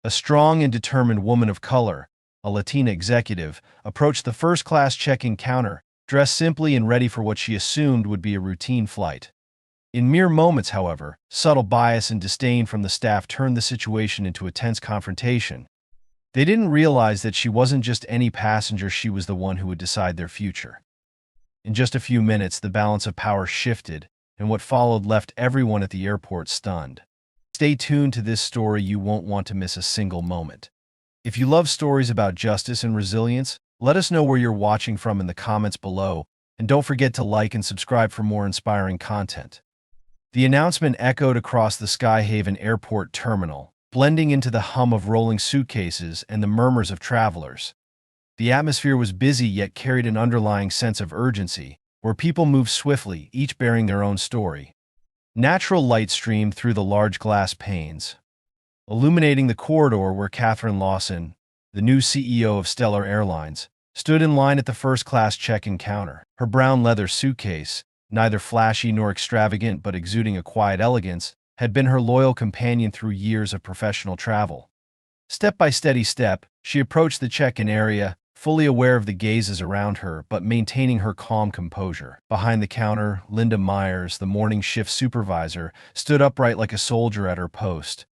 A strong and determined woman of color, a Latina executive, approached the first-class check-in counter, dressed simply and ready for what she assumed would be a routine flight. In mere moments, however, subtle bias and disdain from the staff turned the situation into a tense confrontation. They didn't realize that she wasn't just any passenger, she was the one who would decide their future. In just a few minutes, the balance of power shifted, and what followed left everyone at the airport stunned. Stay tuned to this story, you won't want to miss a single moment. If you love stories about justice and resilience, let us know where you're watching from in the comments below, and don't forget to like and subscribe for more inspiring content. The announcement echoed across the Skyhaven Airport terminal, blending into the hum of rolling suitcases and the murmurs of travelers. The atmosphere was busy yet carried an underlying sense of urgency, where people moved swiftly, each bearing their own story. Natural light streamed through the large glass panes, illuminating the corridor where Catherine Lawson, the new CEO of Stellar Airlines, stood in line at the first-class check-in counter. Her brown leather suitcase, neither flashy nor extravagant but exuding a quiet elegance, had been her loyal companion through years of professional travel. Step by steady step, she approached the check-in area, fully aware of the gazes around her but maintaining her calm composure. Behind the counter, Linda Myers, the morning shift supervisor, stood upright like a soldier at her post.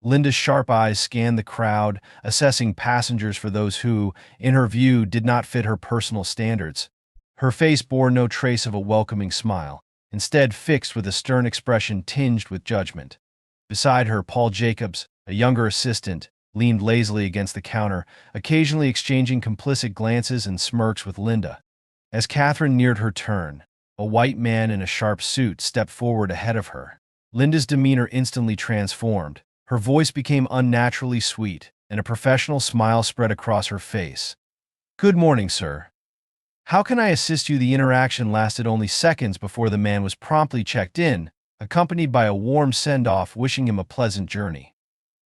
Linda's sharp eyes scanned the crowd, assessing passengers for those who, in her view, did not fit her personal standards. Her face bore no trace of a welcoming smile, instead fixed with a stern expression tinged with judgment. Beside her, Paul Jacobs, a younger assistant, leaned lazily against the counter, occasionally exchanging complicit glances and smirks with Linda. As Catherine neared her turn, a white man in a sharp suit stepped forward ahead of her. Linda's demeanor instantly transformed. Her voice became unnaturally sweet, and a professional smile spread across her face. "Good morning, sir. How can I assist you?" The interaction lasted only seconds before the man was promptly checked in, accompanied by a warm send-off wishing him a pleasant journey.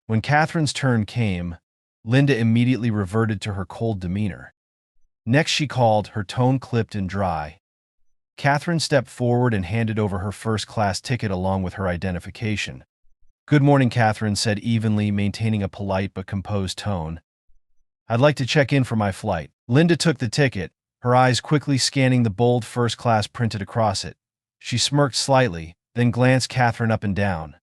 When Catherine's turn came, Linda immediately reverted to her cold demeanor. Next she called, her tone clipped and dry. Catherine stepped forward and handed over her first-class ticket along with her identification. "Good morning," Catherine said evenly, maintaining a polite but composed tone. "I'd like to check in for my flight." Linda took the ticket, her eyes quickly scanning the bold first class printed across it. She smirked slightly, then glanced Catherine up and down.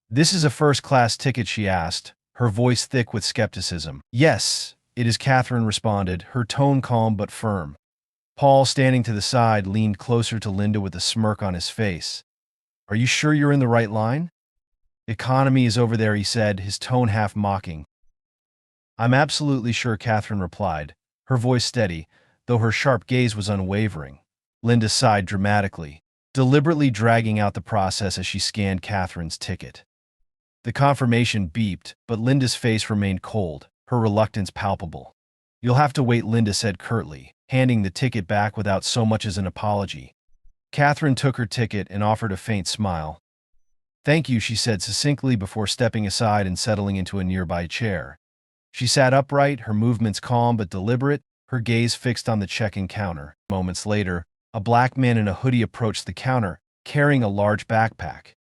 "This is a first-class ticket?" she asked, her voice thick with skepticism. "Yes, it is," Catherine responded, her tone calm but firm. Paul, standing to the side, leaned closer to Linda with a smirk on his face. "Are you sure you're in the right line?" "Economy is over there," he said, his tone half mocking. "I'm absolutely sure," Catherine replied, her voice steady, though her sharp gaze was unwavering. Linda sighed dramatically, deliberately dragging out the process as she scanned Catherine's ticket. The confirmation beeped, but Linda's face remained cold, her reluctance palpable. "You'll have to wait," Linda said curtly, handing the ticket back without so much as an apology. Catherine took her ticket and offered a faint smile. "Thank you," she said succinctly before stepping aside and settling into a nearby chair. She sat upright, her movements calm but deliberate, her gaze fixed on the check-in counter. Moments later, a black man in a hoodie approached the counter, carrying a large backpack.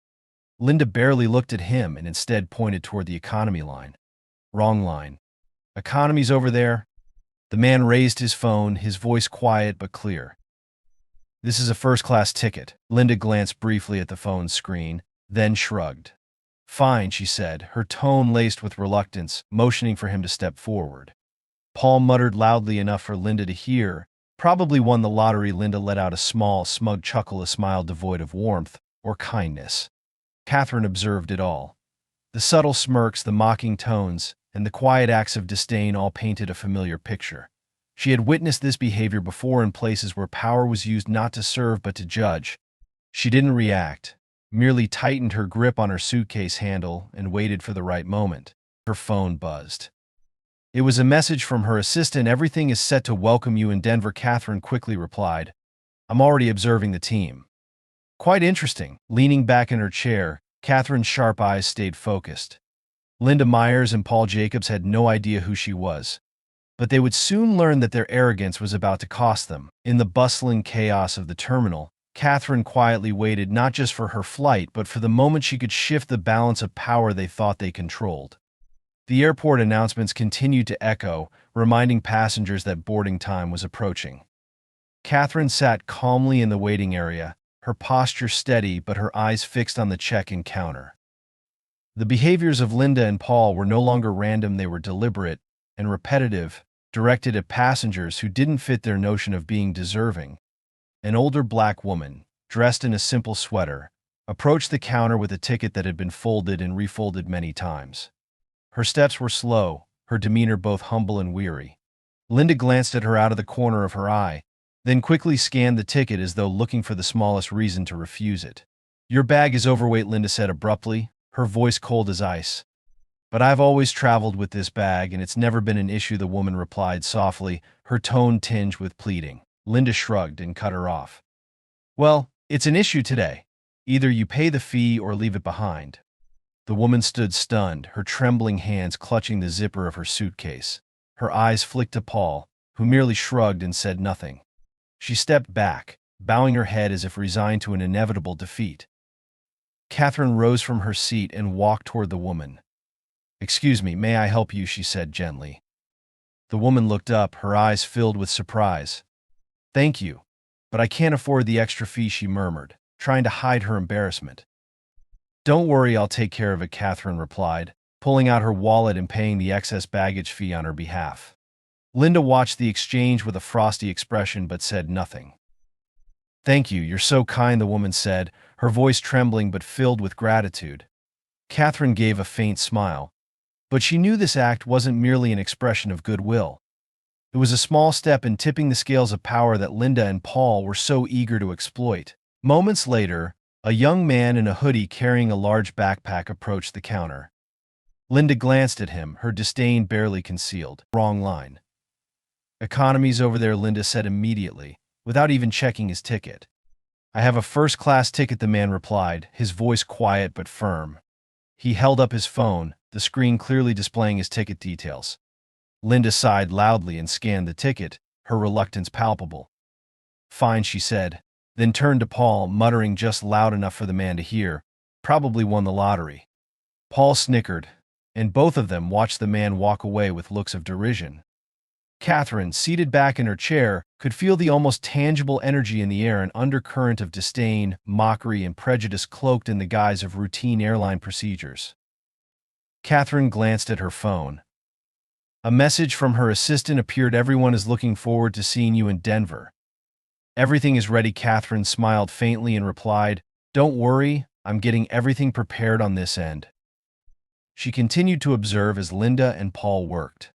Linda barely looked at him and instead pointed toward the economy line. "Wrong line. Economy's over there." The man raised his phone, his voice quiet but clear. "This is a first-class ticket." Linda glanced briefly at the phone's screen, then shrugged. "Fine," she said, her tone laced with reluctance, motioning for him to step forward. Paul muttered loudly enough for Linda to hear, "Probably won the lottery." Linda let out a small, smug chuckle, a smile devoid of warmth or kindness. Catherine observed it all. The subtle smirks, the mocking tones, and the quiet acts of disdain all painted a familiar picture. She had witnessed this behavior before in places where power was used not to serve but to judge. She didn't react, merely tightened her grip on her suitcase handle and waited for the right moment. Her phone buzzed. It was a message from her assistant. "Everything is set to welcome you in Denver," Catherine quickly replied. "I'm already observing the team." "Quite interesting." Leaning back in her chair, Catherine's sharp eyes stayed focused. Linda Myers and Paul Jacobs had no idea who she was, but they would soon learn that their arrogance was about to cost them. In the bustling chaos of the terminal, Catherine quietly waited not just for her flight but for the moment she could shift the balance of power they thought they controlled. The airport announcements continued to echo, reminding passengers that boarding time was approaching. Catherine sat calmly in the waiting area, her posture steady but her eyes fixed on the check-in counter. The behaviors of Linda and Paul were no longer random, they were deliberate and repetitive, directed at passengers who didn't fit their notion of being deserving. An older black woman, dressed in a simple sweater, approached the counter with a ticket that had been folded and refolded many times. Her steps were slow, her demeanor both humble and weary. Linda glanced at her out of the corner of her eye, then quickly scanned the ticket as though looking for the smallest reason to refuse it. "Your bag is overweight," Linda said abruptly, her voice cold as ice. "But I've always traveled with this bag, and it's never been an issue," the woman replied softly, her tone tinged with pleading. Linda shrugged and cut her off. "Well, it's an issue today. Either you pay the fee or leave it behind." The woman stood stunned, her trembling hands clutching the zipper of her suitcase. Her eyes flicked to Paul, who merely shrugged and said nothing. She stepped back, bowing her head as if resigned to an inevitable defeat. Catherine rose from her seat and walked toward the woman. "Excuse me, may I help you?" she said gently. The woman looked up, her eyes filled with surprise. "Thank you, but I can't afford the extra fee," she murmured, trying to hide her embarrassment. "Don't worry, I'll take care of it," Catherine replied, pulling out her wallet and paying the excess baggage fee on her behalf. Linda watched the exchange with a frosty expression but said nothing. "Thank you, you're so kind," the woman said, her voice trembling but filled with gratitude. Catherine gave a faint smile, but she knew this act wasn't merely an expression of goodwill. It was a small step in tipping the scales of power that Linda and Paul were so eager to exploit. Moments later, a young man in a hoodie carrying a large backpack approached the counter. Linda glanced at him, her disdain barely concealed. "Wrong line." "Economy's over there," Linda said immediately, without even checking his ticket. "I have a first-class ticket," the man replied, his voice quiet but firm. He held up his phone, the screen clearly displaying his ticket details. Linda sighed loudly and scanned the ticket, her reluctance palpable. "Fine," she said, then turned to Paul, muttering just loud enough for the man to hear, "Probably won the lottery." Paul snickered, and both of them watched the man walk away with looks of derision. Catherine, seated back in her chair, could feel the almost tangible energy in the air, an undercurrent of disdain, mockery, and prejudice cloaked in the guise of routine airline procedures. Catherine glanced at her phone. A message from her assistant appeared. "Everyone is looking forward to seeing you in Denver." "Everything is ready." Catherine smiled faintly and replied, "Don't worry, I'm getting everything prepared on this end." She continued to observe as Linda and Paul worked.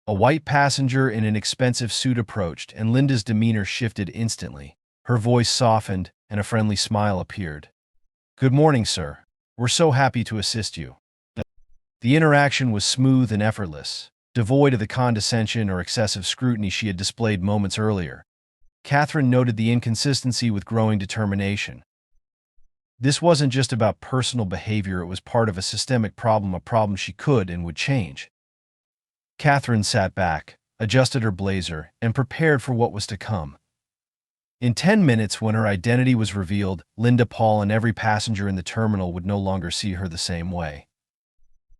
A white passenger in an expensive suit approached, and Linda's demeanor shifted instantly. Her voice softened, and a friendly smile appeared. "Good morning, sir. We're so happy to assist you." The interaction was smooth and effortless, devoid of the condescension or excessive scrutiny she had displayed moments earlier. Catherine noted the inconsistency with growing determination. This wasn't just about personal behavior, it was part of a systemic problem, a problem she could and would change. Catherine sat back, adjusted her blazer, and prepared for what was to come. In 10 minutes, when her identity was revealed, Linda, Paul, and every passenger in the terminal would no longer see her the same way.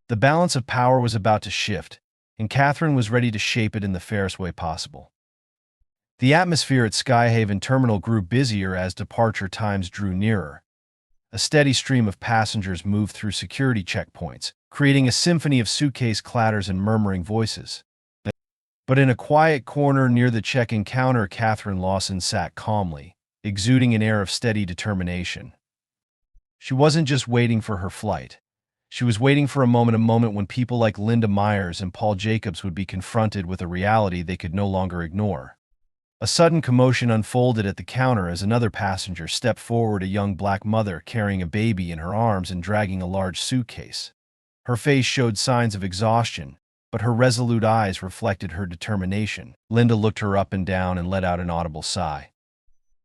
The balance of power was about to shift, and Catherine was ready to shape it in the fairest way possible. The atmosphere at Skyhaven Terminal grew busier as departure times drew nearer. A steady stream of passengers moved through security checkpoints, creating a symphony of suitcase clatters and murmuring voices. But in a quiet corner near the check-in counter, Catherine Lawson sat calmly, exuding an air of steady determination. She wasn't just waiting for her flight. She was waiting for a moment when people like Linda Myers and Paul Jacobs would be confronted with a reality they could no longer ignore. A sudden commotion unfolded at the counter as another passenger stepped forward, a young black mother carrying a baby in her arms and dragging a large suitcase. Her face showed signs of exhaustion, but her resolute eyes reflected her determination. Linda looked her up and down and let out an audible sigh.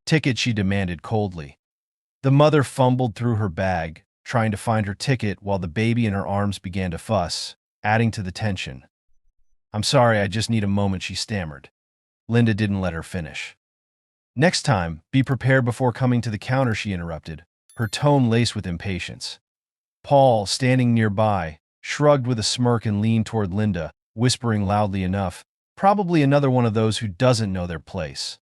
"Ticket," she demanded coldly. The mother fumbled through her bag, trying to find her ticket, while the baby in her arms began to fuss, adding to the tension. "I'm sorry, I just need a moment," she stammered. Linda didn't let her finish. "Next time, be prepared before coming to the counter," she interrupted, her tone laced with impatience. Paul, standing nearby, shrugged with a smirk and leaned toward Linda, whispering loudly enough, "Probably another one of those who doesn't know their place."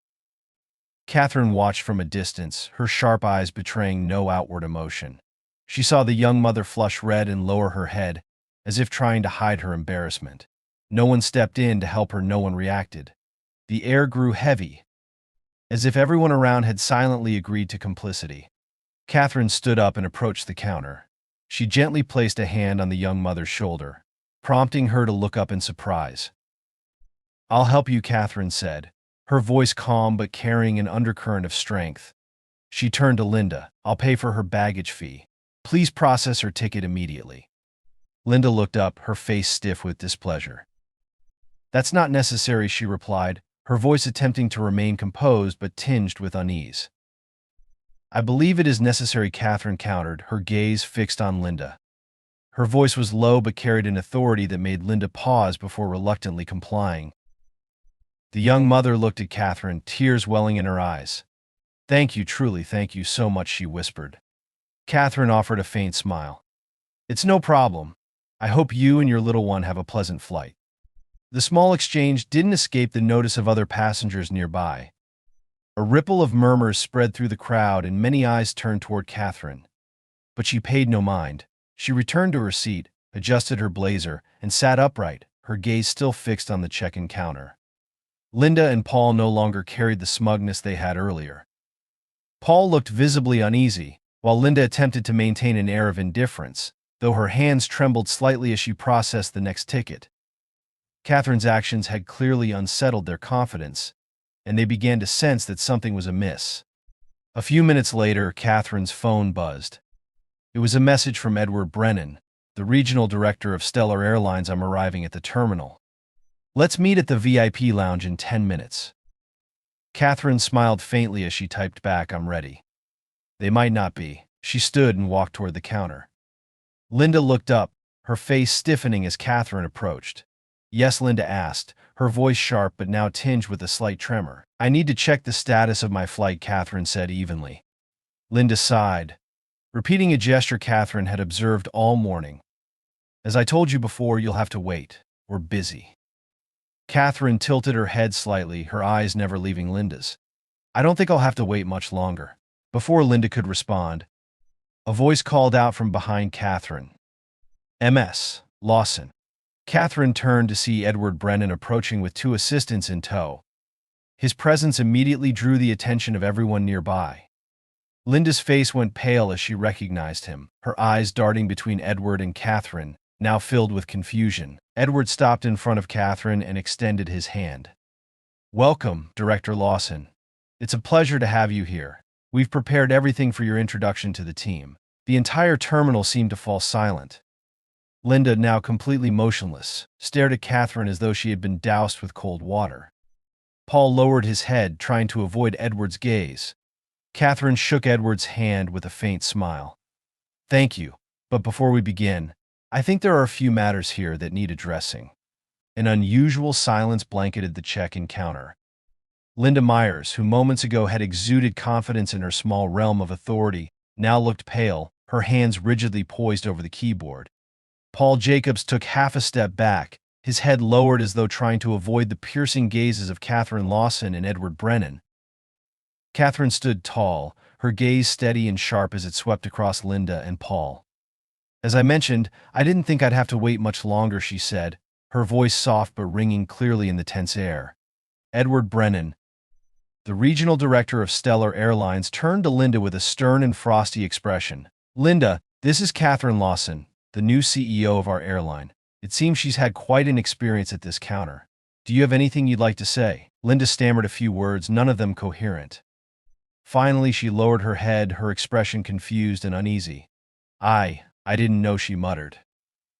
Catherine watched from a distance, her sharp eyes betraying no outward emotion. She saw the young mother flush red and lower her head, as if trying to hide her embarrassment. No one stepped in to help her, no one reacted. The air grew heavy, as if everyone around had silently agreed to complicity. Catherine stood up and approached the counter. She gently placed a hand on the young mother's shoulder, prompting her to look up in surprise. "I'll help you," Catherine said, her voice calm but carrying an undercurrent of strength. She turned to Linda. "I'll pay for her baggage fee. Please process her ticket immediately." Linda looked up, her face stiff with displeasure. "That's not necessary," she replied, her voice attempting to remain composed but tinged with unease. "I believe it is necessary," Catherine countered, her gaze fixed on Linda. Her voice was low but carried an authority that made Linda pause before reluctantly complying. The young mother looked at Catherine, tears welling in her eyes. "Thank you, truly thank you so much," she whispered. Catherine offered a faint smile. "It's no problem. I hope you and your little one have a pleasant flight." The small exchange didn't escape the notice of other passengers nearby. A ripple of murmurs spread through the crowd and many eyes turned toward Catherine. But she paid no mind. She returned to her seat, adjusted her blazer, and sat upright, her gaze still fixed on the check-in counter. Linda and Paul no longer carried the smugness they had earlier. Paul looked visibly uneasy, while Linda attempted to maintain an air of indifference, though her hands trembled slightly as she processed the next ticket. Catherine's actions had clearly unsettled their confidence, and they began to sense that something was amiss. A few minutes later, Catherine's phone buzzed. It was a message from Edward Brennan, the regional director of Stellar Airlines. "I'm arriving at the terminal. Let's meet at the VIP lounge in 10 minutes. Catherine smiled faintly as she typed back, "I'm ready." They might not be. She stood and walked toward the counter. Linda looked up, her face stiffening as Catherine approached. "Yes," Linda asked, her voice sharp but now tinged with a slight tremor. "I need to check the status of my flight," Catherine said evenly. Linda sighed, repeating a gesture Catherine had observed all morning. "As I told you before, you'll have to wait. We're busy." Catherine tilted her head slightly, her eyes never leaving Linda's. "I don't think I'll have to wait much longer." Before Linda could respond, a voice called out from behind Catherine. "Ms. Lawson." Catherine turned to see Edward Brennan approaching with two assistants in tow. His presence immediately drew the attention of everyone nearby. Linda's face went pale as she recognized him, her eyes darting between Edward and Catherine, now filled with confusion. Edward stopped in front of Catherine and extended his hand. "Welcome, Director Lawson. It's a pleasure to have you here. We've prepared everything for your introduction to the team." The entire terminal seemed to fall silent. Linda, now completely motionless, stared at Catherine as though she had been doused with cold water. Paul lowered his head, trying to avoid Edward's gaze. Catherine shook Edward's hand with a faint smile. "Thank you, but before we begin, I think there are a few matters here that need addressing." An unusual silence blanketed the check-in counter. Linda Myers, who moments ago had exuded confidence in her small realm of authority, now looked pale, her hands rigidly poised over the keyboard. Paul Jacobs took half a step back, his head lowered as though trying to avoid the piercing gazes of Catherine Lawson and Edward Brennan. Catherine stood tall, her gaze steady and sharp as it swept across Linda and Paul. "As I mentioned, I didn't think I'd have to wait much longer," she said, her voice soft but ringing clearly in the tense air. Edward Brennan, the regional director of Stellar Airlines, turned to Linda with a stern and frosty expression. "Linda, this is Catherine Lawson, the new CEO of our airline. It seems she's had quite an experience at this counter. Do you have anything you'd like to say?" Linda stammered a few words, none of them coherent. Finally, she lowered her head, her expression confused and uneasy. I didn't know," she muttered.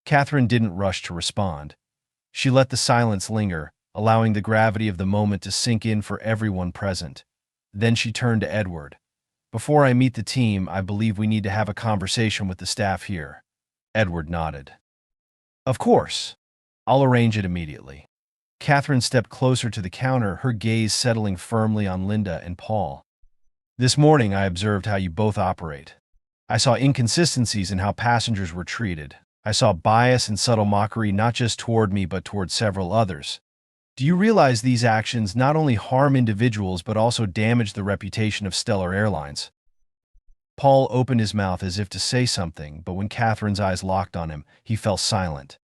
Catherine didn't rush to respond. She let the silence linger, allowing the gravity of the moment to sink in for everyone present. Then she turned to Edward. "Before I meet the team, I believe we need to have a conversation with the staff here." Edward nodded. "Of course. I'll arrange it immediately." Catherine stepped closer to the counter, her gaze settling firmly on Linda and Paul. "This morning I observed how you both operate. I saw inconsistencies in how passengers were treated. I saw bias and subtle mockery not just toward me but toward several others. Do you realize these actions not only harm individuals but also damage the reputation of Stellar Airlines? Paul opened his mouth as if to say something, but when Catherine's eyes locked on him, he fell silent.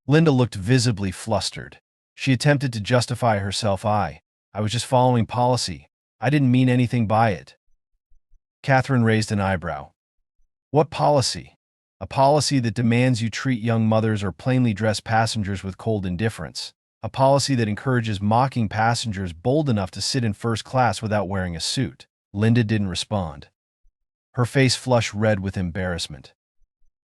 Linda looked visibly flustered. She attempted to justify herself. I was just following policy. I didn't mean anything by it. Catherine raised an eyebrow. What policy? A policy that demands you treat young mothers or plainly dressed passengers with cold indifference. A policy that encourages mocking passengers bold enough to sit in first class without wearing a suit. Linda didn't respond. Her face flushed red with embarrassment.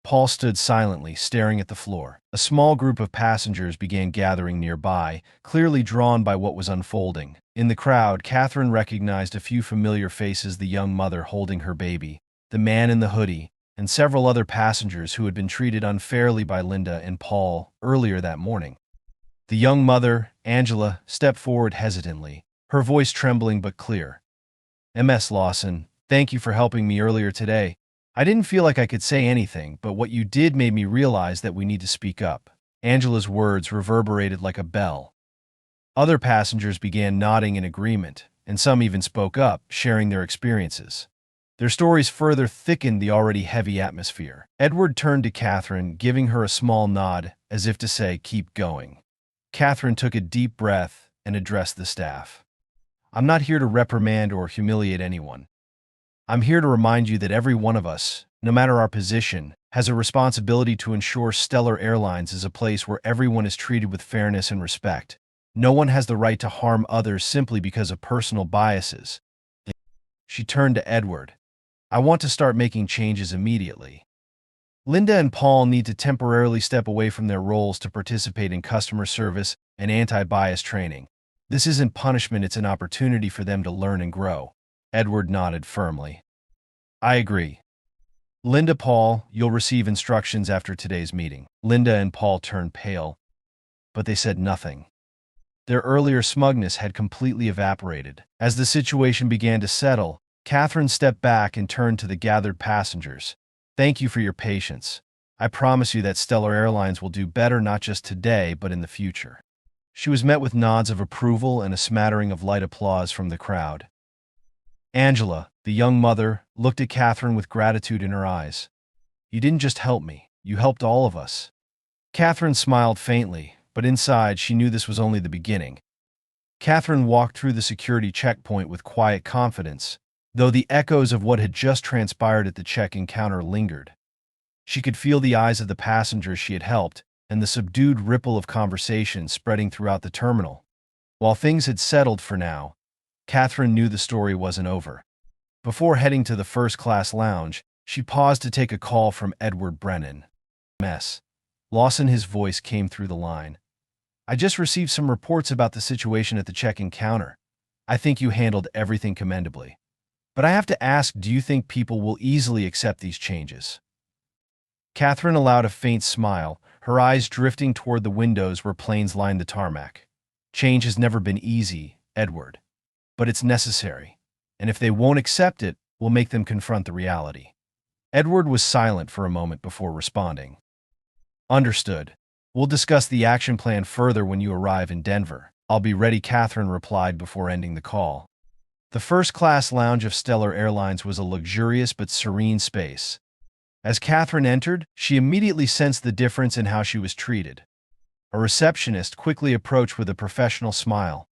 Paul stood silently, staring at the floor. A small group of passengers began gathering nearby, clearly drawn by what was unfolding. In the crowd, Catherine recognized a few familiar faces: the young mother holding her baby, the man in the hoodie, and several other passengers who had been treated unfairly by Linda and Paul earlier that morning. The young mother, Angela, stepped forward hesitantly, her voice trembling but clear. "Ms. Lawson, thank you for helping me earlier today. I didn't feel like I could say anything, but what you did made me realize that we need to speak up." Angela's words reverberated like a bell. Other passengers began nodding in agreement, and some even spoke up, sharing their experiences. Their stories further thickened the already heavy atmosphere. Edward turned to Catherine, giving her a small nod, as if to say, "Keep going." Catherine took a deep breath and addressed the staff. "I'm not here to reprimand or humiliate anyone. I'm here to remind you that every one of us, no matter our position, has a responsibility to ensure Stellar Airlines is a place where everyone is treated with fairness and respect. No one has the right to harm others simply because of personal biases." She turned to Edward. "I want to start making changes immediately. Linda and Paul need to temporarily step away from their roles to participate in customer service and anti-bias training. This isn't punishment, it's an opportunity for them to learn and grow." Edward nodded firmly. "I agree. Linda, Paul, you'll receive instructions after today's meeting." Linda and Paul turned pale, but they said nothing. Their earlier smugness had completely evaporated. As the situation began to settle, Catherine stepped back and turned to the gathered passengers. "Thank you for your patience. I promise you that Stellar Airlines will do better not just today, but in the future." She was met with nods of approval and a smattering of light applause from the crowd. Angela, the young mother, looked at Catherine with gratitude in her eyes. "You didn't just help me, you helped all of us." Catherine smiled faintly, but inside she knew this was only the beginning. Catherine walked through the security checkpoint with quiet confidence, though the echoes of what had just transpired at the check-in counter lingered. She could feel the eyes of the passengers she had helped and the subdued ripple of conversation spreading throughout the terminal. While things had settled for now, Catherine knew the story wasn't over. Before heading to the first-class lounge, she paused to take a call from Edward Brennan. "Ms. Lawson," his voice came through the line. "I just received some reports about the situation at the check-in counter. I think you handled everything commendably. But I have to ask, do you think people will easily accept these changes?" Catherine allowed a faint smile, her eyes drifting toward the windows where planes lined the tarmac. "Change has never been easy, Edward. But it's necessary. And if they won't accept it, we'll make them confront the reality." Edward was silent for a moment before responding. "Understood. We'll discuss the action plan further when you arrive in Denver." "I'll be ready," Catherine replied before ending the call. The first-class lounge of Stellar Airlines was a luxurious but serene space. As Catherine entered, she immediately sensed the difference in how she was treated. A receptionist quickly approached with a professional smile.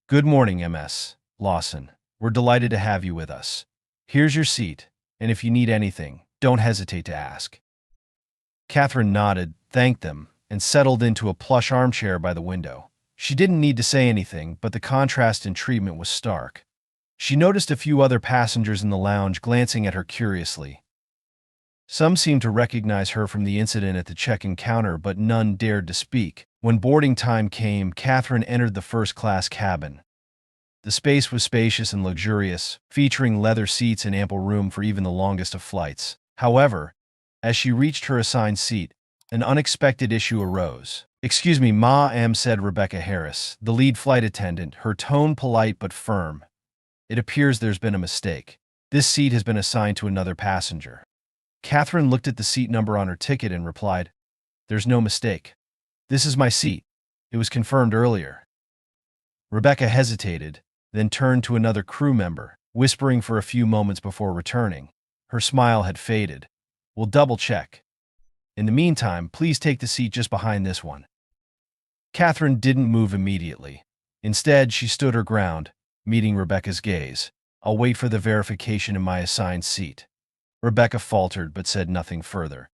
"Good morning, Ms. Lawson. We're delighted to have you with us. Here's your seat, and if you need anything, don't hesitate to ask." Catherine nodded, thanked them, and settled into a plush armchair by the window. She didn't need to say anything, but the contrast in treatment was stark. She noticed a few other passengers in the lounge glancing at her curiously. Some seemed to recognize her from the incident at the check-in counter, but none dared to speak. When boarding time came, Catherine entered the first-class cabin. The space was spacious and luxurious, featuring leather seats and ample room for even the longest of flights. However, as she reached her assigned seat, an unexpected issue arose. "Excuse me, ma'am," said Rebecca Harris, the lead flight attendant, her tone polite but firm. "It appears there's been a mistake. This seat has been assigned to another passenger." Catherine looked at the seat number on her ticket and replied, "There's no mistake. This is my seat. It was confirmed earlier." Rebecca hesitated, then turned to another crew member, whispering for a few moments before returning. Her smile had faded. "We'll double-check. In the meantime, please take the seat just behind this one." Catherine didn't move immediately. Instead, she stood her ground, meeting Rebecca's gaze. "I'll wait for the verification in my assigned seat." Rebecca faltered but said nothing further.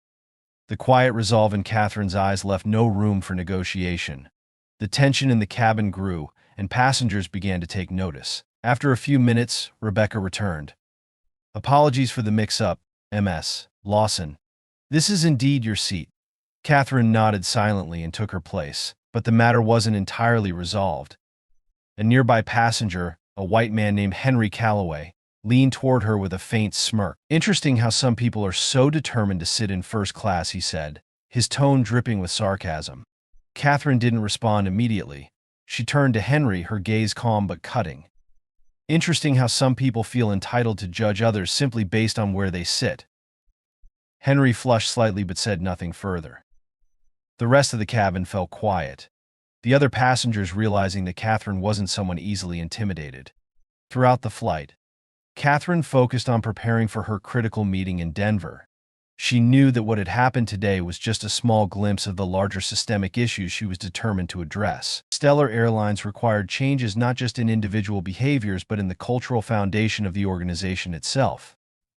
The quiet resolve in Catherine's eyes left no room for negotiation. The tension in the cabin grew, and passengers began to take notice. After a few minutes, Rebecca returned. "Apologies for the mix-up, Ms. Lawson. This is indeed your seat." Catherine nodded silently and took her place, but the matter wasn't entirely resolved. A nearby passenger, a white man named Henry Calloway, leaned toward her with a faint smirk. "Interesting how some people are so determined to sit in first class," he said, his tone dripping with sarcasm. Catherine didn't respond immediately. She turned to Henry, her gaze calm but cutting. "Interesting how some people feel entitled to judge others simply based on where they sit." Henry flushed slightly but said nothing further. The rest of the cabin fell quiet, the other passengers realizing that Catherine wasn't someone easily intimidated. Throughout the flight, Catherine focused on preparing for her critical meeting in Denver. She knew that what had happened today was just a small glimpse of the larger systemic issues she was determined to address. Stellar Airlines required changes not just in individual behaviors but in the cultural foundation of the organization itself.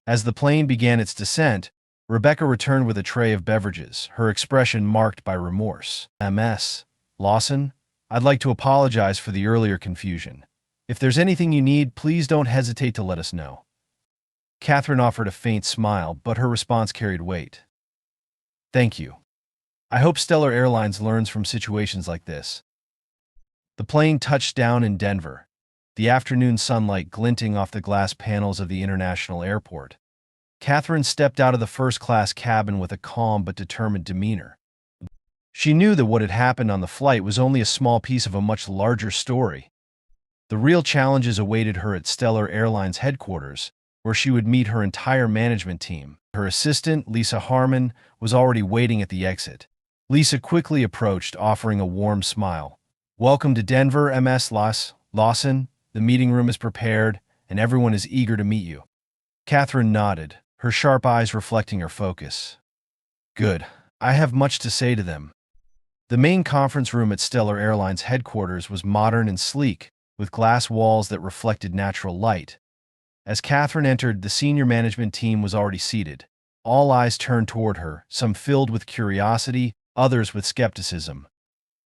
As the plane began its descent, Rebecca returned with a tray of beverages, her expression marked by remorse. "Ms. Lawson, I'd like to apologize for the earlier confusion. If there's anything you need, please don't hesitate to let us know." Catherine offered a faint smile, but her response carried weight. "Thank you. I hope Stellar Airlines learns from situations like this." The plane touched down in Denver, the afternoon sunlight glinting off the glass panels of the international airport. Catherine stepped out of the first-class cabin with a calm but determined demeanor. She knew that what had happened on the flight was only a small piece of a much larger story. The real challenges awaited her at Stellar Airlines headquarters, where she would meet her entire management team. Her assistant, Lisa Harmon, was already waiting at the exit. Lisa quickly approached, offering a warm smile. "Welcome to Denver, Ms. Lawson. The meeting room is prepared, and everyone is eager to meet you." Catherine nodded, her sharp eyes reflecting her focus. "Good. I have much to say to them." The main conference room at Stellar Airlines headquarters was modern and sleek, with glass walls that reflected natural light. As Catherine entered, the senior management team was already seated. All eyes turned toward her, some filled with curiosity, others with skepticism.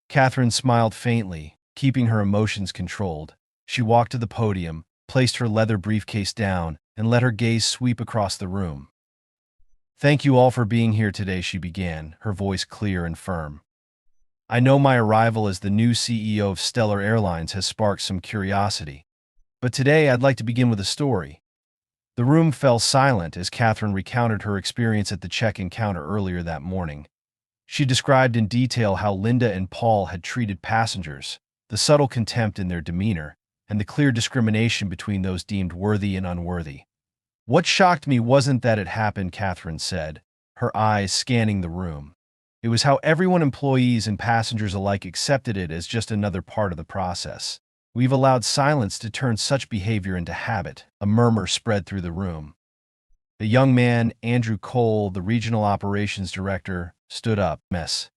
Catherine smiled faintly, keeping her emotions controlled. She walked to the podium, placed her leather briefcase down, and let her gaze sweep across the room. "Thank you all for being here today," she began, her voice clear and firm. "I know my arrival as the new CEO of Stellar Airlines has sparked some curiosity. But today I'd like to begin with a story." The room fell silent as Catherine recounted her experience at the check-in counter earlier that morning. She described in detail how Linda and Paul had treated passengers, the subtle contempt in their demeanor, and the clear discrimination between those deemed worthy and unworthy. "What shocked me wasn't that it happened," Catherine said, her eyes scanning the room. "It was how everyone, employees and passengers alike, accepted it as just another part of the process. We've allowed silence to turn such behavior into habit." A murmur spread through the room. A young man, Andrew Cole, the regional operations director, stood up. "Ms.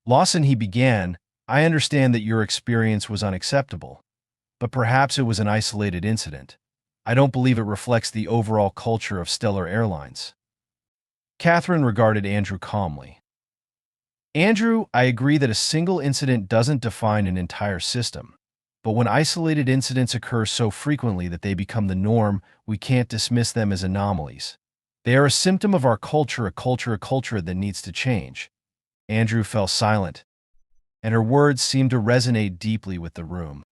Lawson," he began, "I understand that your experience was unacceptable, but perhaps it was an isolated incident. I don't believe it reflects the overall culture of Stellar Airlines." Catherine regarded Andrew calmly. "Andrew, I agree that a single incident doesn't define an entire system. But when isolated incidents occur so frequently that they become the norm, we can't dismiss them as anomalies. They are a symptom of our culture, a culture that needs to change." Andrew fell silent, and her words seemed to resonate deeply with the room.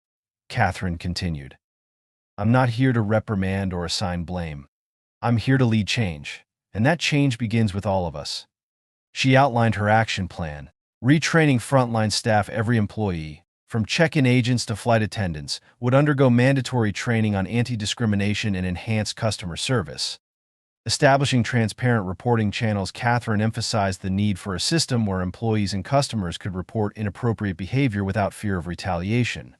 Catherine continued, "I'm not here to reprimand or assign blame. I'm here to lead change, and that change begins with all of us." She outlined her action plan: retraining frontline staff. Every employee, from check-in agents to flight attendants, would undergo mandatory training on anti-discrimination and enhanced customer service. Establishing transparent reporting channels, Catherine emphasized the need for a system where employees and customers could report inappropriate behavior without fear of retaliation.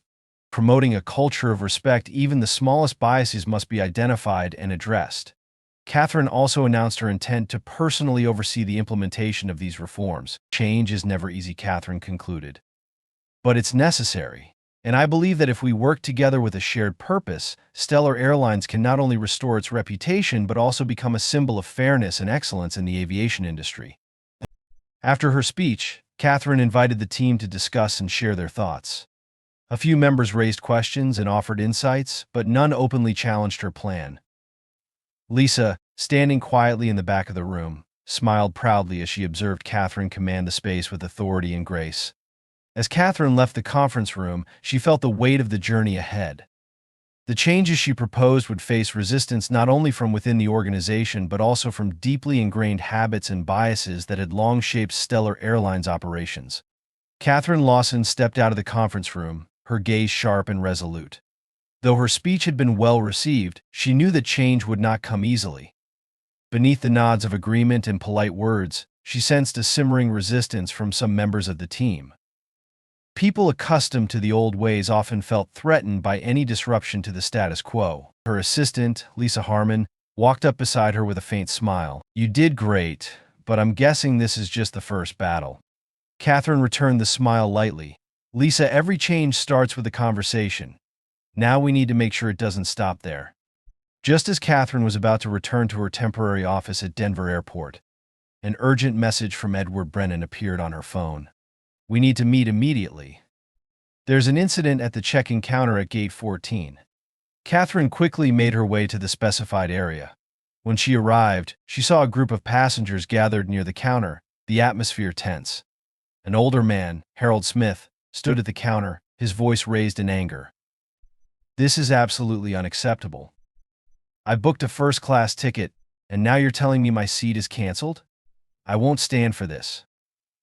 Promoting a culture of respect, even the smallest biases must be identified and addressed. Catherine also announced her intent to personally oversee the implementation of these reforms. Change is never easy, Catherine concluded. But it's necessary. And I believe that if we work together with a shared purpose, Stellar Airlines can not only restore its reputation but also become a symbol of fairness and excellence in the aviation industry. After her speech, Catherine invited the team to discuss and share their thoughts. A few members raised questions and offered insights, but none openly challenged her plan. Lisa, standing quietly in the back of the room, smiled proudly as she observed Catherine command the space with authority and grace. As Catherine left the conference room, she felt the weight of the journey ahead. The changes she proposed would face resistance not only from within the organization but also from deeply ingrained habits and biases that had long shaped Stellar Airlines operations. Catherine Lawson stepped out of the conference room, her gaze sharp and resolute. Though her speech had been well received, she knew that change would not come easily. Beneath the nods of agreement and polite words, she sensed a simmering resistance from some members of the team. People accustomed to the old ways often felt threatened by any disruption to the status quo. Her assistant, Lisa Harmon, walked up beside her with a faint smile. "You did great, but I'm guessing this is just the first battle." Catherine returned the smile lightly. "Lisa, every change starts with a conversation. Now we need to make sure it doesn't stop there." Just as Catherine was about to return to her temporary office at Denver Airport, an urgent message from Edward Brennan appeared on her phone. "We need to meet immediately. There's an incident at the check-in counter at Gate 14. Catherine quickly made her way to the specified area. When she arrived, she saw a group of passengers gathered near the counter, the atmosphere tense. An older man, Harold Smith, stood at the counter, his voice raised in anger. "This is absolutely unacceptable. I booked a first-class ticket, and now you're telling me my seat is canceled? I won't stand for this."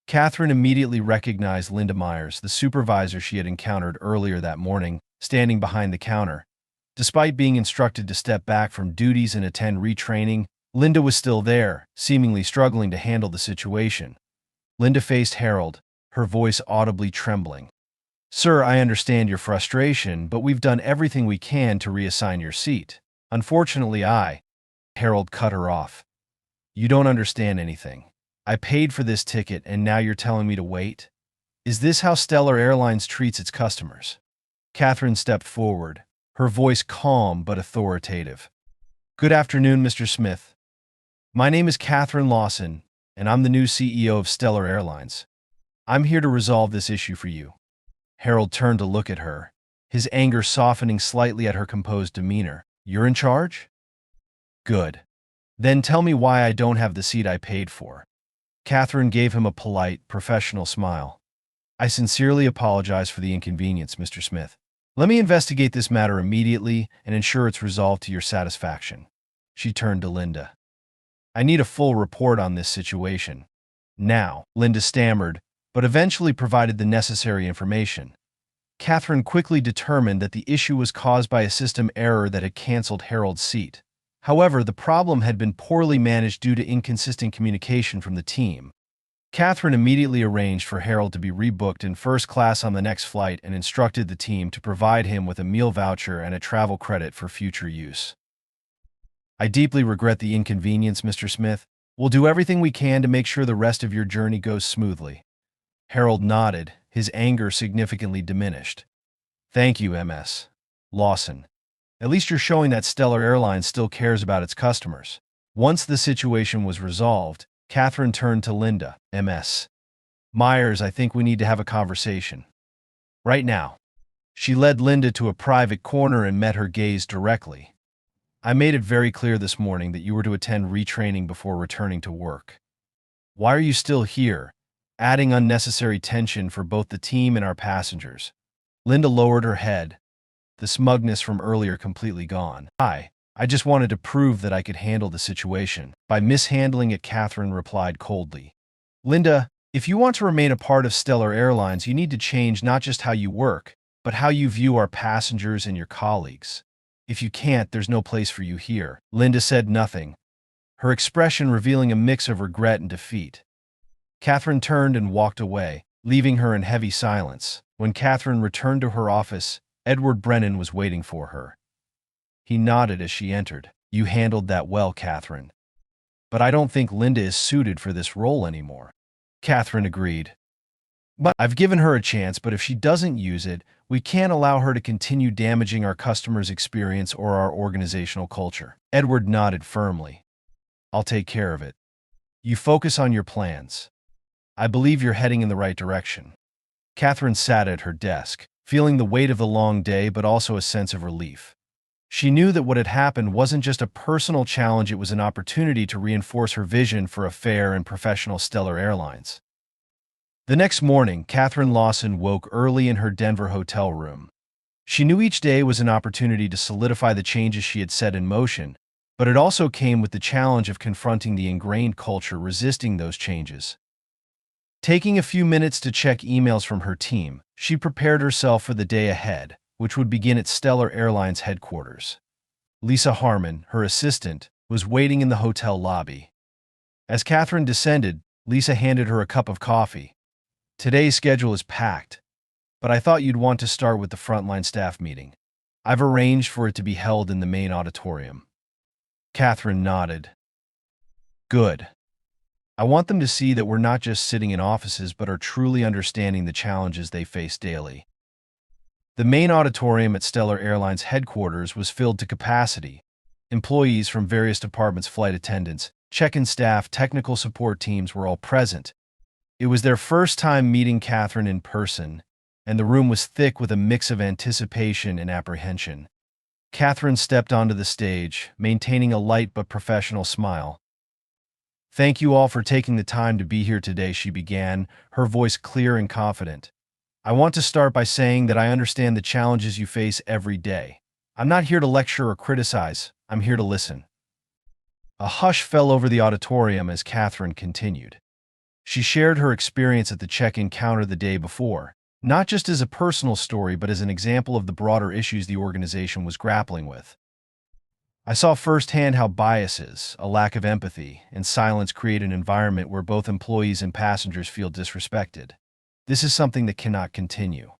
Catherine immediately recognized Linda Myers, the supervisor she had encountered earlier that morning, standing behind the counter. Despite being instructed to step back from duties and attend retraining, Linda was still there, seemingly struggling to handle the situation. Linda faced Harold, her voice audibly trembling. "Sir, I understand your frustration, but we've done everything we can to reassign your seat. Unfortunately, Harold cut her off. "You don't understand anything. I paid for this ticket and now you're telling me to wait? Is this how Stellar Airlines treats its customers?" Catherine stepped forward, her voice calm but authoritative. "Good afternoon, Mr. Smith. My name is Catherine Lawson, and I'm the new CEO of Stellar Airlines. I'm here to resolve this issue for you." Harold turned to look at her, his anger softening slightly at her composed demeanor. "You're in charge? Good. Then tell me why I don't have the seat I paid for." Catherine gave him a polite, professional smile. "I sincerely apologize for the inconvenience, Mr. Smith. Let me investigate this matter immediately and ensure it's resolved to your satisfaction." She turned to Linda. "I need a full report on this situation." "Now," Linda stammered, but eventually provided the necessary information. Catherine quickly determined that the issue was caused by a system error that had canceled Harold's seat. However, the problem had been poorly managed due to inconsistent communication from the team. Catherine immediately arranged for Harold to be rebooked in first class on the next flight and instructed the team to provide him with a meal voucher and a travel credit for future use. "I deeply regret the inconvenience, Mr. Smith. We'll do everything we can to make sure the rest of your journey goes smoothly." Harold nodded, his anger significantly diminished. "Thank you, Ms. Lawson. At least you're showing that Stellar Airlines still cares about its customers." Once the situation was resolved, Catherine turned to Linda. "Ms. Myers, I think we need to have a conversation. Right now." She led Linda to a private corner and met her gaze directly. "I made it very clear this morning that you were to attend retraining before returning to work. Why are you still here, adding unnecessary tension for both the team and our passengers?" Linda lowered her head, the smugness from earlier completely gone. I just wanted to prove that I could handle the situation." "By mishandling it," Catherine replied coldly. "Linda, if you want to remain a part of Stellar Airlines, you need to change not just how you work, but how you view our passengers and your colleagues. If you can't, there's no place for you here." Linda said nothing, her expression revealing a mix of regret and defeat. Catherine turned and walked away, leaving her in heavy silence. When Catherine returned to her office, Edward Brennan was waiting for her. He nodded as she entered. "You handled that well, Catherine. But I don't think Linda is suited for this role anymore." Catherine agreed. "But I've given her a chance, but if she doesn't use it, we can't allow her to continue damaging our customers' experience or our organizational culture." Edward nodded firmly. "I'll take care of it. You focus on your plans. I believe you're heading in the right direction." Catherine sat at her desk, feeling the weight of the long day but also a sense of relief. She knew that what had happened wasn't just a personal challenge, it was an opportunity to reinforce her vision for a fair and professional Stellar Airlines. The next morning, Catherine Lawson woke early in her Denver hotel room. She knew each day was an opportunity to solidify the changes she had set in motion, but it also came with the challenge of confronting the ingrained culture resisting those changes. Taking a few minutes to check emails from her team, she prepared herself for the day ahead, which would begin at Stellar Airlines headquarters. Lisa Harmon, her assistant, was waiting in the hotel lobby. As Catherine descended, Lisa handed her a cup of coffee. "Today's schedule is packed, but I thought you'd want to start with the frontline staff meeting. I've arranged for it to be held in the main auditorium." Catherine nodded. "Good. I want them to see that we're not just sitting in offices but are truly understanding the challenges they face daily." The main auditorium at Stellar Airlines headquarters was filled to capacity. Employees from various departments, flight attendants, check-in staff, technical support teams were all present. It was their first time meeting Catherine in person, and the room was thick with a mix of anticipation and apprehension. Catherine stepped onto the stage, maintaining a light but professional smile. "Thank you all for taking the time to be here today," she began, her voice clear and confident. "I want to start by saying that I understand the challenges you face every day. I'm not here to lecture or criticize, I'm here to listen." A hush fell over the auditorium as Catherine continued. She shared her experience at the check-in counter the day before, not just as a personal story but as an example of the broader issues the organization was grappling with. "I saw firsthand how biases, a lack of empathy, and silence create an environment where both employees and passengers feel disrespected. This is something that cannot continue."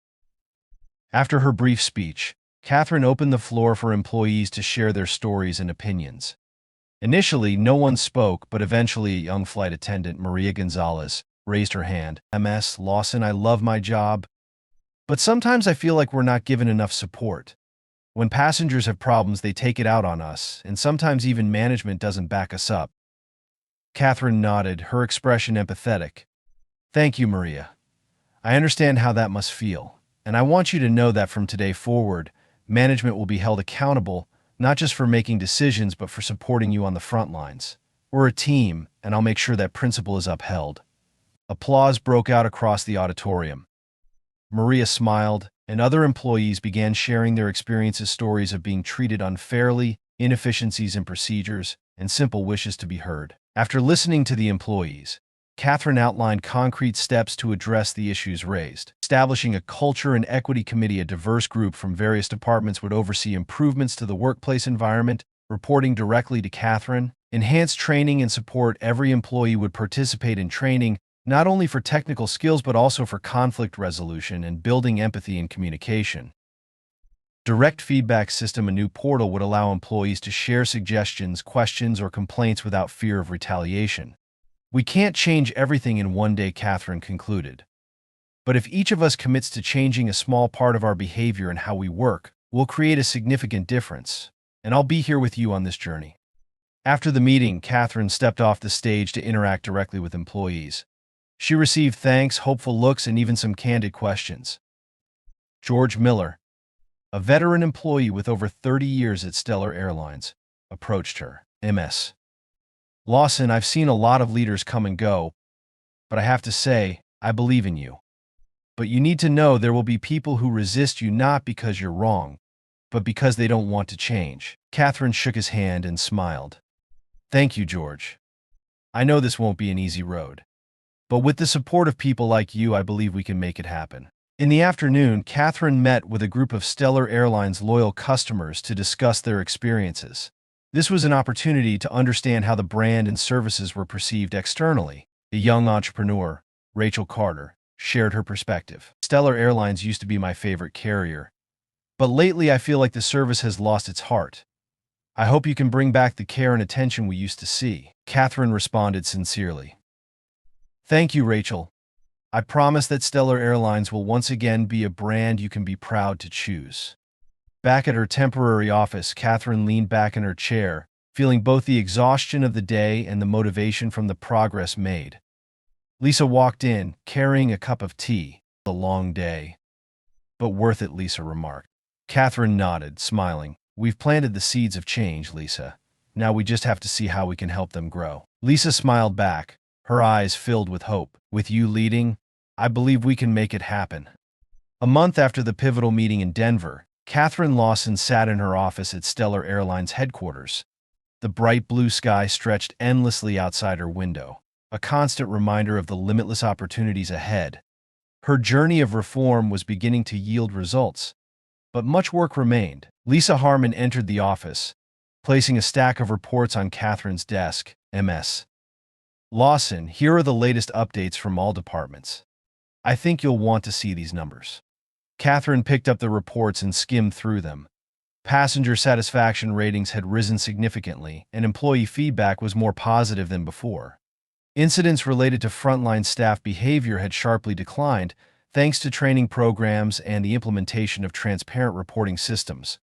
After her brief speech, Catherine opened the floor for employees to share their stories and opinions. Initially, no one spoke, but eventually a young flight attendant, Maria Gonzalez, raised her hand. "Ms. Lawson, I love my job, but sometimes I feel like we're not given enough support. When passengers have problems, they take it out on us, and sometimes even management doesn't back us up." Catherine nodded, her expression empathetic. "Thank you, Maria. I understand how that must feel, and I want you to know that from today forward, management will be held accountable, not just for making decisions, but for supporting you on the front lines. We're a team, and I'll make sure that principle is upheld." Applause broke out across the auditorium. Maria smiled, and other employees began sharing their experiences, stories of being treated unfairly, inefficiencies in procedures, and simple wishes to be heard. After listening to the employees, Catherine outlined concrete steps to address the issues raised. Establishing a culture and equity committee, a diverse group from various departments would oversee improvements to the workplace environment, reporting directly to Catherine. Enhanced training and support, every employee would participate in training, not only for technical skills but also for conflict resolution and building empathy and communication. Direct feedback system, a new portal would allow employees to share suggestions, questions, or complaints without fear of retaliation. "We can't change everything in one day," Catherine concluded. "But if each of us commits to changing a small part of our behavior and how we work, we'll create a significant difference, and I'll be here with you on this journey." After the meeting, Catherine stepped off the stage to interact directly with employees. She received thanks, hopeful looks, and even some candid questions. George Miller, a veteran employee with over 30 years at Stellar Airlines, approached her. "Ms. Lawson, I've seen a lot of leaders come and go, but I have to say, I believe in you. But you need to know there will be people who resist you not because you're wrong, but because they don't want to change." Catherine shook his hand and smiled. "Thank you, George. I know this won't be an easy road, but with the support of people like you, I believe we can make it happen." In the afternoon, Catherine met with a group of Stellar Airlines loyal customers to discuss their experiences. This was an opportunity to understand how the brand and services were perceived externally. A young entrepreneur, Rachel Carter, shared her perspective. Stellar Airlines used to be my favorite carrier, but lately I feel like the service has lost its heart. I hope you can bring back the care and attention we used to see. Catherine responded sincerely. Thank you, Rachel. I promise that Stellar Airlines will once again be a brand you can be proud to choose. Back at her temporary office, Catherine leaned back in her chair, feeling both the exhaustion of the day and the motivation from the progress made. Lisa walked in, carrying a cup of tea. A long day. But worth it, Lisa remarked. Catherine nodded, smiling. We've planted the seeds of change, Lisa. Now we just have to see how we can help them grow. Lisa smiled back, her eyes filled with hope. With you leading, I believe we can make it happen. A month after the pivotal meeting in Denver, Catherine Lawson sat in her office at Stellar Airlines headquarters. The bright blue sky stretched endlessly outside her window, a constant reminder of the limitless opportunities ahead. Her journey of reform was beginning to yield results, but much work remained. Lisa Harmon entered the office, placing a stack of reports on Catherine's desk. Ms. Lawson, here are the latest updates from all departments. I think you'll want to see these numbers. Catherine picked up the reports and skimmed through them. Passenger satisfaction ratings had risen significantly, and employee feedback was more positive than before. Incidents related to frontline staff behavior had sharply declined, thanks to training programs and the implementation of transparent reporting systems.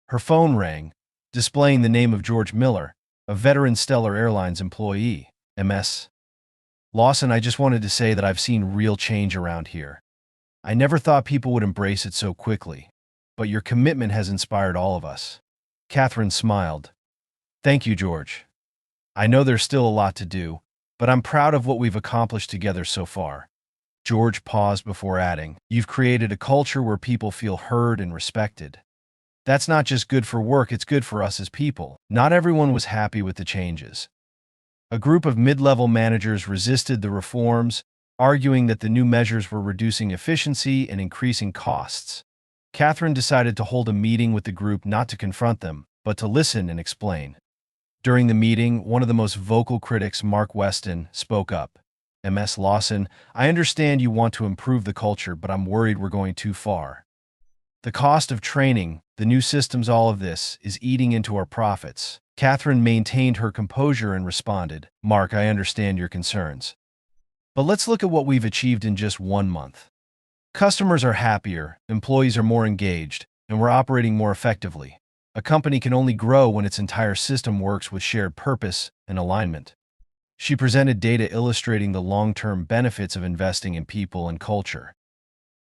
Her phone rang, displaying the name of George Miller, a veteran Stellar Airlines employee. Ms. Lawson, I just wanted to say that I've seen real change around here. I never thought people would embrace it so quickly, but your commitment has inspired all of us. Catherine smiled. Thank you, George. I know there's still a lot to do, but I'm proud of what we've accomplished together so far. George paused before adding, you've created a culture where people feel heard and respected. That's not just good for work, it's good for us as people. Not everyone was happy with the changes. A group of mid-level managers resisted the reforms, arguing that the new measures were reducing efficiency and increasing costs. Catherine decided to hold a meeting with the group not to confront them, but to listen and explain. During the meeting, one of the most vocal critics, Mark Weston, spoke up. Ms. Lawson, I understand you want to improve the culture, but I'm worried we're going too far. The cost of training, the new systems, all of this is eating into our profits. Catherine maintained her composure and responded, Mark, I understand your concerns. But let's look at what we've achieved in just 1 month. Customers are happier, employees are more engaged, and we're operating more effectively. A company can only grow when its entire system works with shared purpose and alignment. She presented data illustrating the long-term benefits of investing in people and culture.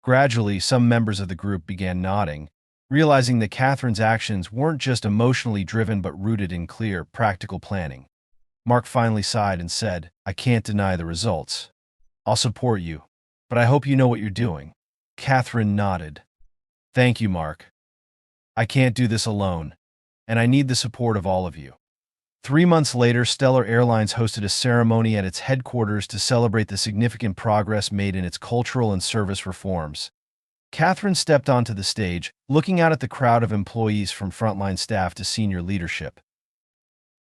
Gradually, some members of the group began nodding, realizing that Catherine's actions weren't just emotionally driven but rooted in clear, practical planning. Mark finally sighed and said, I can't deny the results. I'll support you, but I hope you know what you're doing. Catherine nodded. Thank you, Mark. I can't do this alone, and I need the support of all of you. 3 months later, Stellar Airlines hosted a ceremony at its headquarters to celebrate the significant progress made in its cultural and service reforms. Catherine stepped onto the stage, looking out at the crowd of employees from frontline staff to senior leadership.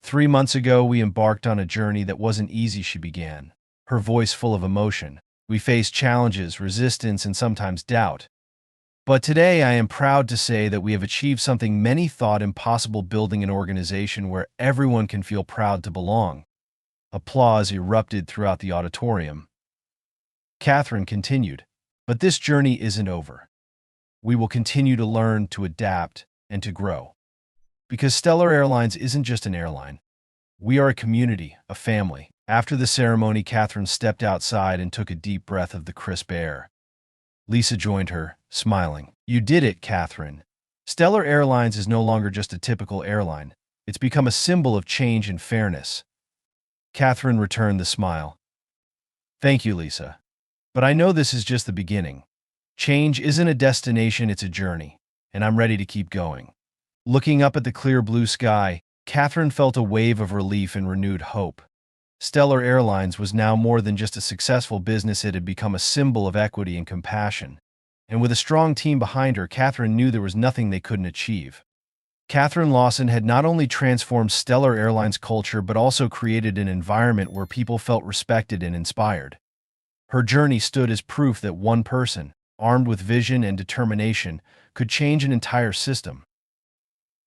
3 months ago, we embarked on a journey that wasn't easy, she began, her voice full of emotion. We faced challenges, resistance, and sometimes doubt. But today, I am proud to say that we have achieved something many thought impossible, building an organization where everyone can feel proud to belong. Applause erupted throughout the auditorium. Catherine continued, but this journey isn't over. We will continue to learn, to adapt, and to grow. Because Stellar Airlines isn't just an airline. We are a community, a family. After the ceremony, Catherine stepped outside and took a deep breath of the crisp air. Lisa joined her, smiling. You did it, Catherine. Stellar Airlines is no longer just a typical airline. It's become a symbol of change and fairness. Catherine returned the smile. Thank you, Lisa. But I know this is just the beginning. Change isn't a destination, it's a journey, and I'm ready to keep going. Looking up at the clear blue sky, Catherine felt a wave of relief and renewed hope. Stellar Airlines was now more than just a successful business, it had become a symbol of equity and compassion. And with a strong team behind her, Catherine knew there was nothing they couldn't achieve. Catherine Lawson had not only transformed Stellar Airlines culture but also created an environment where people felt respected and inspired. Her journey stood as proof that one person, armed with vision and determination, could change an entire system.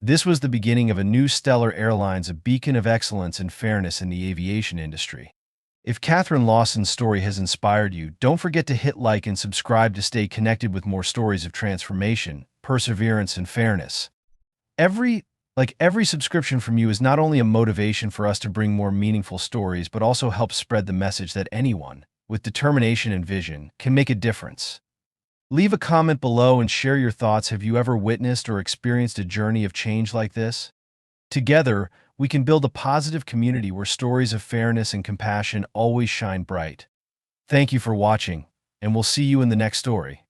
This was the beginning of a new Stellar Airlines, a beacon of excellence and fairness in the aviation industry. If Catherine Lawson's story has inspired you, don't forget to hit like and subscribe to stay connected with more stories of transformation, perseverance, and fairness. Every subscription from you is not only a motivation for us to bring more meaningful stories, but also helps spread the message that anyone, with determination and vision, can make a difference. Leave a comment below and share your thoughts. Have you ever witnessed or experienced a journey of change like this? Together, we can build a positive community where stories of fairness and compassion always shine bright. Thank you for watching, and we'll see you in the next story.